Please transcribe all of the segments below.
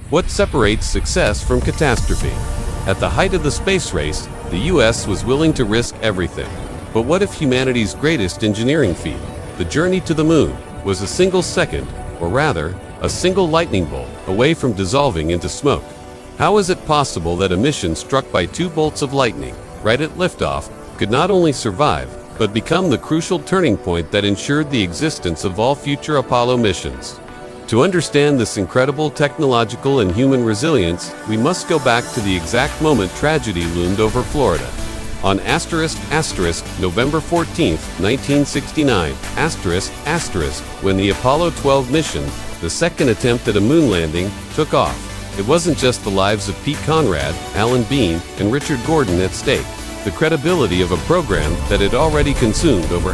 What separates success from catastrophe? At the height of the space race, the US was willing to risk everything. But what if humanity's greatest engineering feat, the journey to the moon, was a single second, or rather, a single lightning bolt, away from dissolving into smoke? How is it possible that a mission struck by two bolts of lightning, right at liftoff, could not only survive, but become the crucial turning point that ensured the existence of all future Apollo missions? To understand this incredible technological and human resilience, we must go back to the exact moment tragedy loomed over Florida. On November 14, 1969, when the Apollo 12 mission, the second attempt at a moon landing, took off. It wasn't just the lives of Pete Conrad, Alan Bean, and Richard Gordon at stake. The credibility of a program that had already consumed over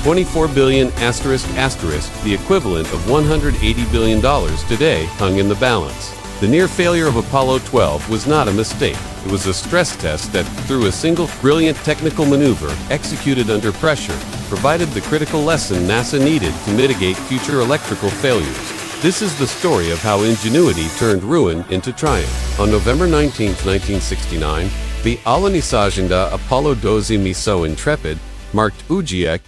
$24 billion the equivalent of $180 billion today hung in the balance. The near failure of Apollo 12 was not a mistake. It was a stress test that, through a single brilliant technical maneuver executed under pressure, provided the critical lesson NASA needed to mitigate future electrical failures. This is the story of how ingenuity turned ruin into triumph. On November 19, 1969, the alunización de Apollo 12 Mission Intrepid marked ujiek.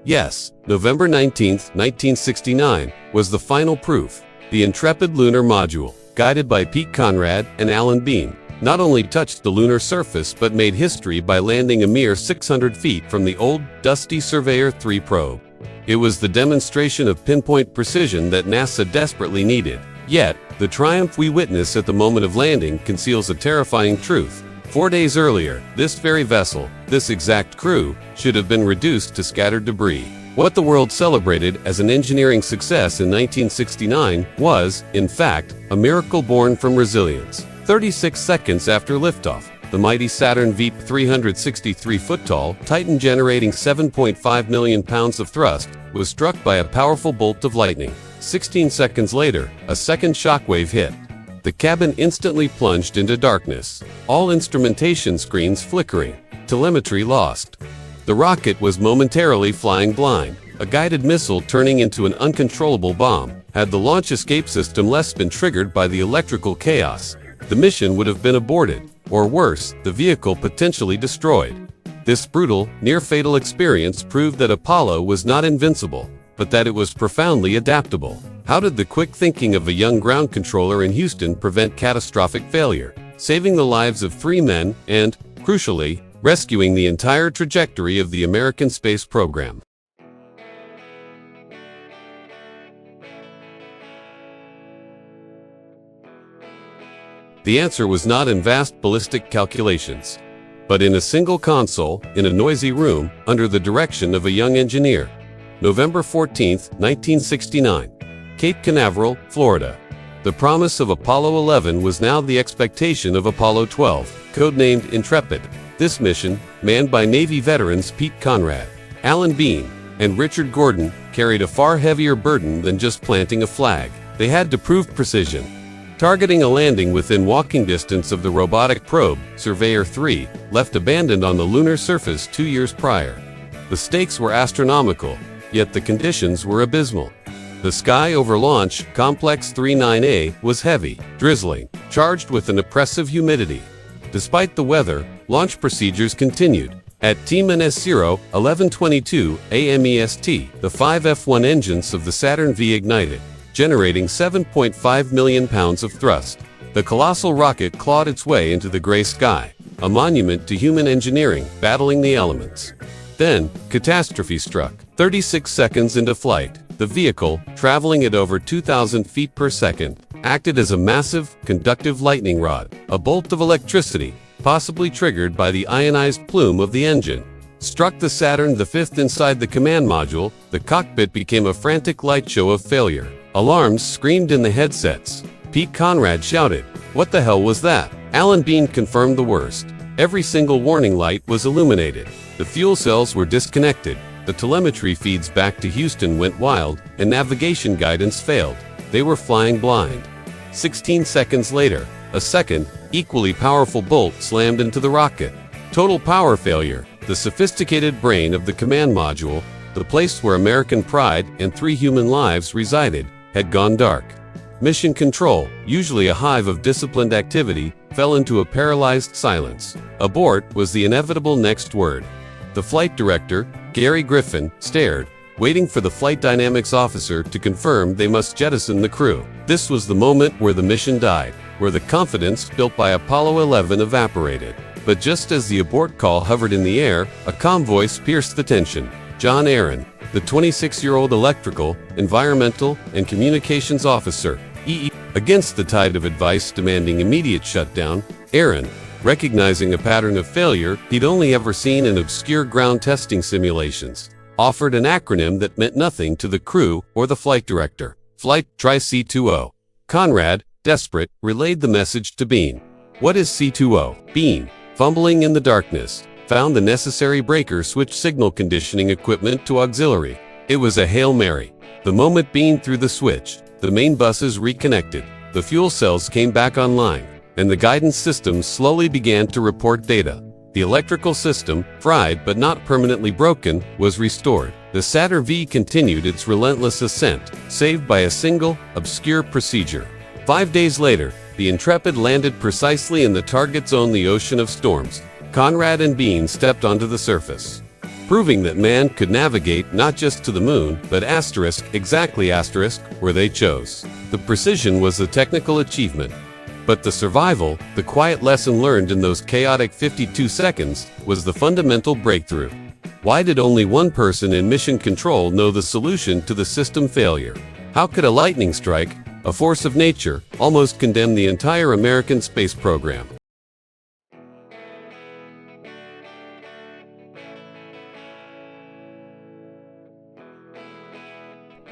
Yes, November 19, 1969, was the final proof. The Intrepid lunar module, guided by Pete Conrad and Alan Bean, not only touched the lunar surface but made history by landing a mere 600 feet from the old, dusty Surveyor 3 probe. It was the demonstration of pinpoint precision that NASA desperately needed. Yet, the triumph we witness at the moment of landing conceals a terrifying truth. 4 days earlier, this very vessel, this exact crew, should have been reduced to scattered debris. What the world celebrated as an engineering success in 1969 was, in fact, a miracle born from resilience. 36 seconds after liftoff, the mighty Saturn V 363-foot-tall Titan generating 7.5 million pounds of thrust was struck by a powerful bolt of lightning. 16 seconds later, a second shockwave hit. The cabin instantly plunged into darkness, all instrumentation screens flickering, telemetry lost. The rocket was momentarily flying blind, a guided missile turning into an uncontrollable bomb. Had the launch escape system less been triggered by the electrical chaos, the mission would have been aborted, or worse, the vehicle potentially destroyed. This brutal, near-fatal experience proved that Apollo was not invincible, but that it was profoundly adaptable. How did the quick thinking of a young ground controller in Houston prevent catastrophic failure, saving the lives of 3 men and, crucially, rescuing the entire trajectory of the American space program? The answer was not in vast ballistic calculations, but in a single console, in a noisy room, under the direction of a young engineer. November 14, 1969. Cape Canaveral, Florida. The promise of Apollo 11 was now the expectation of Apollo 12, codenamed Intrepid. This mission, manned by Navy veterans Pete Conrad, Alan Bean, and Richard Gordon, carried a far heavier burden than just planting a flag. They had to prove precision. Targeting a landing within walking distance of the robotic probe, Surveyor 3, left abandoned on the lunar surface 2 years prior. The stakes were astronomical, yet the conditions were abysmal. The sky over Launch Complex 39A was heavy, drizzling, charged with an oppressive humidity. Despite the weather, launch procedures continued. At T-0, 11:22 a.m. EST, the 5 F1 engines of the Saturn V ignited, generating 7.5 million pounds of thrust. The colossal rocket clawed its way into the gray sky, a monument to human engineering battling the elements. Then, catastrophe struck. 36 seconds into flight, the vehicle, traveling at over 2,000 feet per second, acted as a massive, conductive lightning rod. A bolt of electricity, possibly triggered by the ionized plume of the engine, struck the Saturn V inside the command module. The cockpit became a frantic light show of failure. Alarms screamed in the headsets. Pete Conrad shouted, "What the hell was that?" Alan Bean confirmed the worst. Every single warning light was illuminated. The fuel cells were disconnected. The telemetry feeds back to Houston went wild, and navigation guidance failed. They were flying blind. 16 seconds later, a second, equally powerful bolt slammed into the rocket. Total power failure, the sophisticated brain of the command module, the place where American pride and 3 human lives resided, had gone dark. Mission control, usually a hive of disciplined activity, fell into a paralyzed silence. Abort was the inevitable next word. The flight director, Gary Griffin, stared, waiting for the flight dynamics officer to confirm they must jettison the crew. This was the moment where the mission died, where the confidence built by Apollo 11 evaporated. But just as the abort call hovered in the air, a calm voice pierced the tension. John Aaron, the 26-year-old electrical, environmental, and communications officer, against the tide of advice demanding immediate shutdown, Aaron, recognizing a pattern of failure he'd only ever seen in obscure ground testing simulations, offered an acronym that meant nothing to the crew or the flight director. Flight Try C20. Conrad, desperate, relayed the message to Bean. What is C20? Bean, fumbling in the darkness, found the necessary breaker switch signal conditioning equipment to auxiliary. It was a Hail Mary. The moment Bean threw the switch, the main buses reconnected, the fuel cells came back online, and the guidance systems slowly began to report data. The electrical system, fried but not permanently broken, was restored. The Saturn V continued its relentless ascent, saved by a single, obscure procedure. 5 days later, the Intrepid landed precisely in the target zone, the ocean of storms. Conrad and Bean stepped onto the surface, proving that man could navigate not just to the moon, but exactly where they chose. The precision was the technical achievement, but the survival, the quiet lesson learned in those chaotic 52 seconds, was the fundamental breakthrough. Why did only one person in mission control know the solution to the system failure? How could a lightning strike, a force of nature, almost condemn the entire American space program?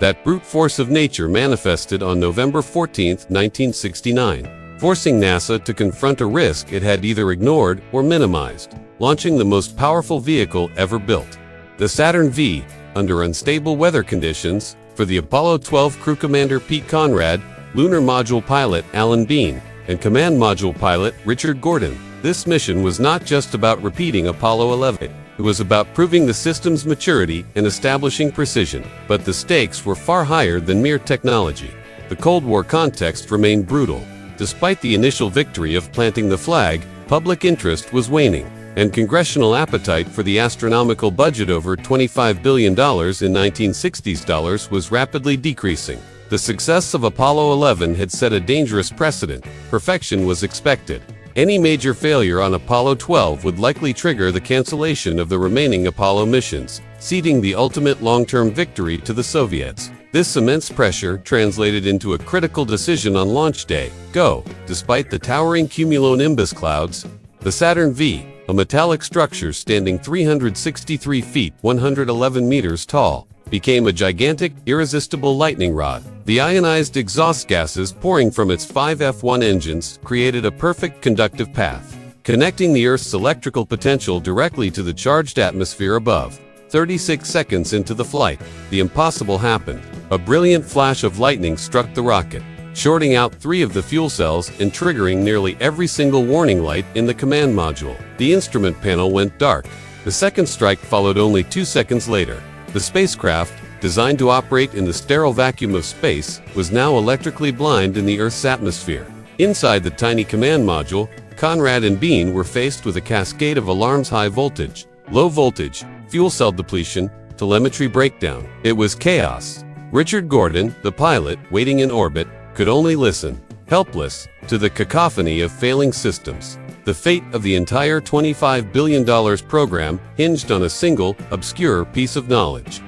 That brute force of nature manifested on November 14, 1969, forcing NASA to confront a risk it had either ignored or minimized, launching the most powerful vehicle ever built. The Saturn V, under unstable weather conditions, for the Apollo 12 crew commander Pete Conrad, lunar module pilot Alan Bean, and command module pilot Richard Gordon. This mission was not just about repeating Apollo 11. It was about proving the system's maturity and establishing precision. But the stakes were far higher than mere technology. The Cold War context remained brutal. Despite the initial victory of planting the flag, public interest was waning, and congressional appetite for the astronomical budget over $25 billion in 1960s dollars was rapidly decreasing. The success of Apollo 11 had set a dangerous precedent. Perfection was expected. Any major failure on Apollo 12 would likely trigger the cancellation of the remaining Apollo missions, ceding the ultimate long-term victory to the Soviets. This immense pressure translated into a critical decision on launch day: go. Despite the towering cumulonimbus clouds, the Saturn V, a metallic structure standing 363 feet (111 meters) tall, became a gigantic, irresistible lightning rod. The ionized exhaust gases pouring from its 5 F1 engines created a perfect conductive path, connecting the Earth's electrical potential directly to the charged atmosphere above. 36 seconds into the flight, the impossible happened. A brilliant flash of lightning struck the rocket, shorting out 3 of the fuel cells and triggering nearly every single warning light in the command module. The instrument panel went dark. The second strike followed only 2 seconds later. The spacecraft, designed to operate in the sterile vacuum of space, was now electrically blind in the Earth's atmosphere. Inside the tiny command module, Conrad and Bean were faced with a cascade of alarms: high voltage, low voltage, fuel cell depletion, telemetry breakdown. It was chaos. Richard Gordon, the pilot, waiting in orbit, could only listen, helpless, to the cacophony of failing systems. The fate of the entire $25 billion program hinged on a single, obscure piece of knowledge.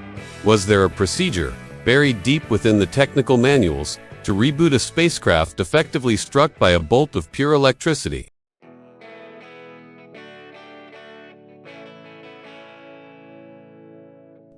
Was there a procedure, buried deep within the technical manuals, to reboot a spacecraft effectively struck by a bolt of pure electricity?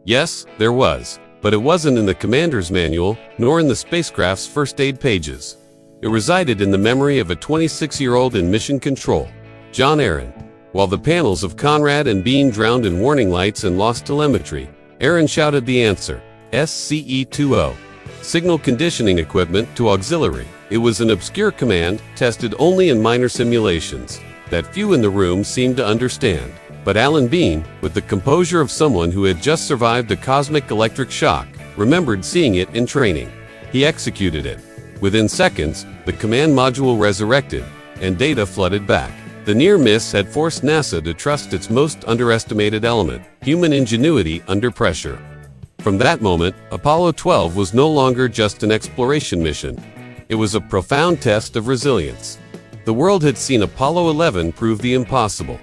Yes, there was, but it wasn't in the commander's manual, nor in the spacecraft's first aid pages. It resided in the memory of a 26-year-old in mission control, John Aaron. While the panels of Conrad and Bean drowned in warning lights and lost telemetry, Aaron shouted the answer: SCE-20. Signal conditioning equipment to auxiliary. It was an obscure command, tested only in minor simulations, that few in the room seemed to understand. But Alan Bean, with the composure of someone who had just survived a cosmic electric shock, remembered seeing it in training. He executed it. Within seconds, the command module resurrected, and data flooded back. The near miss had forced NASA to trust its most underestimated element, human ingenuity under pressure. From that moment, Apollo 12 was no longer just an exploration mission. It was a profound test of resilience. The world had seen Apollo 11 prove the impossible.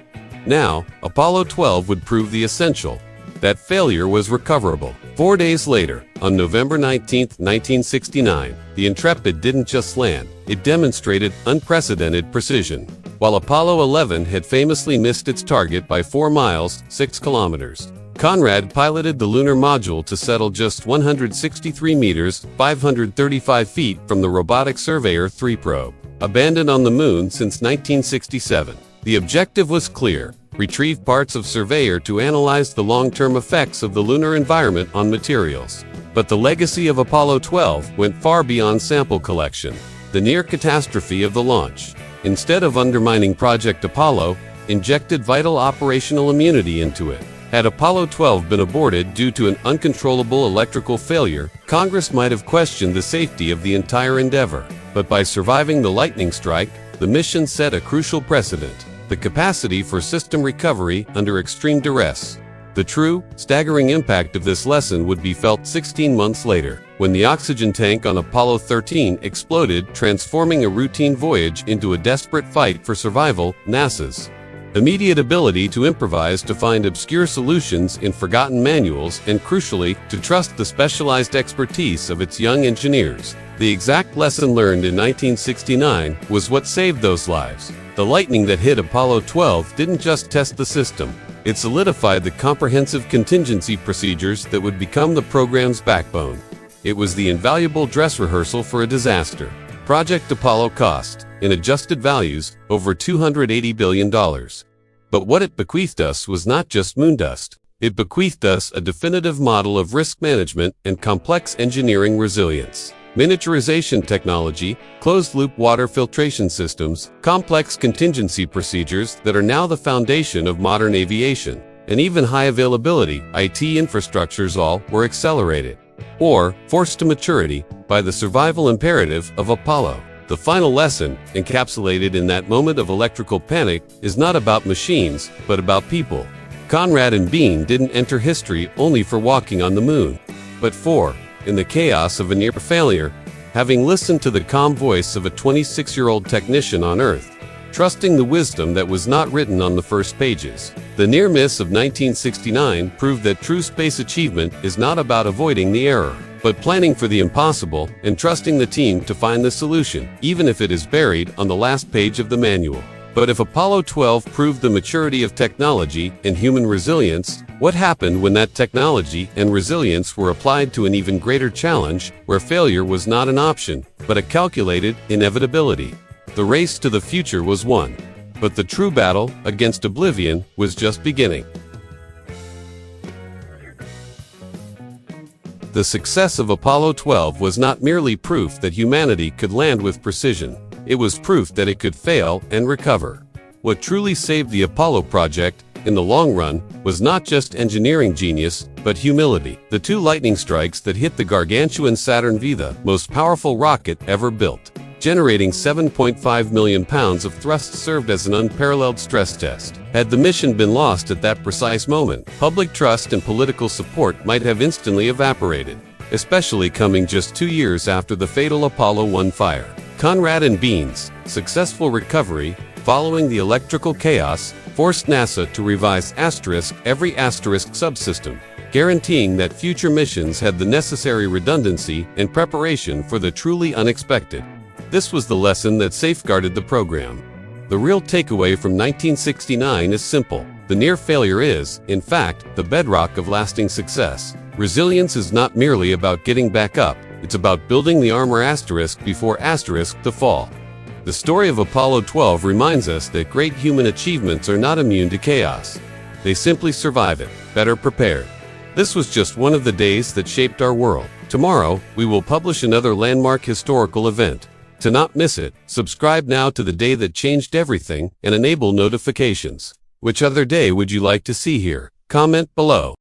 Now, Apollo 12 would prove the essential. That failure was recoverable. 4 days later, on November 19, 1969, the Intrepid didn't just land, it demonstrated unprecedented precision. While Apollo 11 had famously missed its target by 4 miles, 6 kilometers, Conrad piloted the lunar module to settle just 163 meters, 535 feet from the robotic Surveyor 3 probe, abandoned on the Moon since 1967. The objective was clear: retrieve parts of Surveyor to analyze the long-term effects of the lunar environment on materials. But the legacy of Apollo 12 went far beyond sample collection. The near-catastrophe of the launch, instead of undermining Project Apollo, injected vital operational immunity into it. Had Apollo 12 been aborted due to an uncontrollable electrical failure, Congress might have questioned the safety of the entire endeavor. But by surviving the lightning strike, the mission set a crucial precedent: the capacity for system recovery under extreme duress. The true, staggering impact of this lesson would be felt 16 months later, when the oxygen tank on Apollo 13 exploded, transforming a routine voyage into a desperate fight for survival. NASA's immediate ability to improvise, to find obscure solutions in forgotten manuals, and crucially, to trust the specialized expertise of its young engineers. The exact lesson learned in 1969 was what saved those lives. The lightning that hit Apollo 12 didn't just test the system. It solidified the comprehensive contingency procedures that would become the program's backbone. It was the invaluable dress rehearsal for a disaster. Project Apollo cost, in adjusted values, over $280 billion. But what it bequeathed us was not just moondust. It bequeathed us a definitive model of risk management and complex engineering resilience. Miniaturization technology, closed-loop water filtration systems, complex contingency procedures that are now the foundation of modern aviation, and even high-availability IT infrastructures all were accelerated, or forced to maturity, by the survival imperative of Apollo. The final lesson, encapsulated in that moment of electrical panic, is not about machines, but about people. Conrad and Bean didn't enter history only for walking on the moon, but for, in the chaos of a near failure, having listened to the calm voice of a 26-year-old technician on Earth, trusting the wisdom that was not written on the first pages. The near miss of 1969 proved that true space achievement is not about avoiding the error, but planning for the impossible and trusting the team to find the solution, even if it is buried on the last page of the manual. But if Apollo 12 proved the maturity of technology and human resilience, what happened when that technology and resilience were applied to an even greater challenge, where failure was not an option, but a calculated inevitability? The race to the future was won, but the true battle against oblivion was just beginning. The success of Apollo 12 was not merely proof that humanity could land with precision. It was proof that it could fail and recover. What truly saved the Apollo project, in the long run, was not just engineering genius, but humility. The 2 lightning strikes that hit the gargantuan Saturn V, the most powerful rocket ever built, generating 7.5 million pounds of thrust, served as an unparalleled stress test. Had the mission been lost at that precise moment, public trust and political support might have instantly evaporated, especially coming just 2 years after the fatal Apollo 1 fire. Conrad and Bean's successful recovery, following the electrical chaos, forced NASA to revise every subsystem, guaranteeing that future missions had the necessary redundancy and preparation for the truly unexpected. This was the lesson that safeguarded the program. The real takeaway from 1969 is simple. The near failure is, in fact, the bedrock of lasting success. Resilience is not merely about getting back up. It's about building the armor before the fall. The story of Apollo 12 reminds us that great human achievements are not immune to chaos. They simply survive it, better prepared. This was just one of the days that shaped our world. Tomorrow, we will publish another landmark historical event. To not miss it, subscribe now to The Day That Changed Everything and enable notifications. Which other day would you like to see here? Comment below.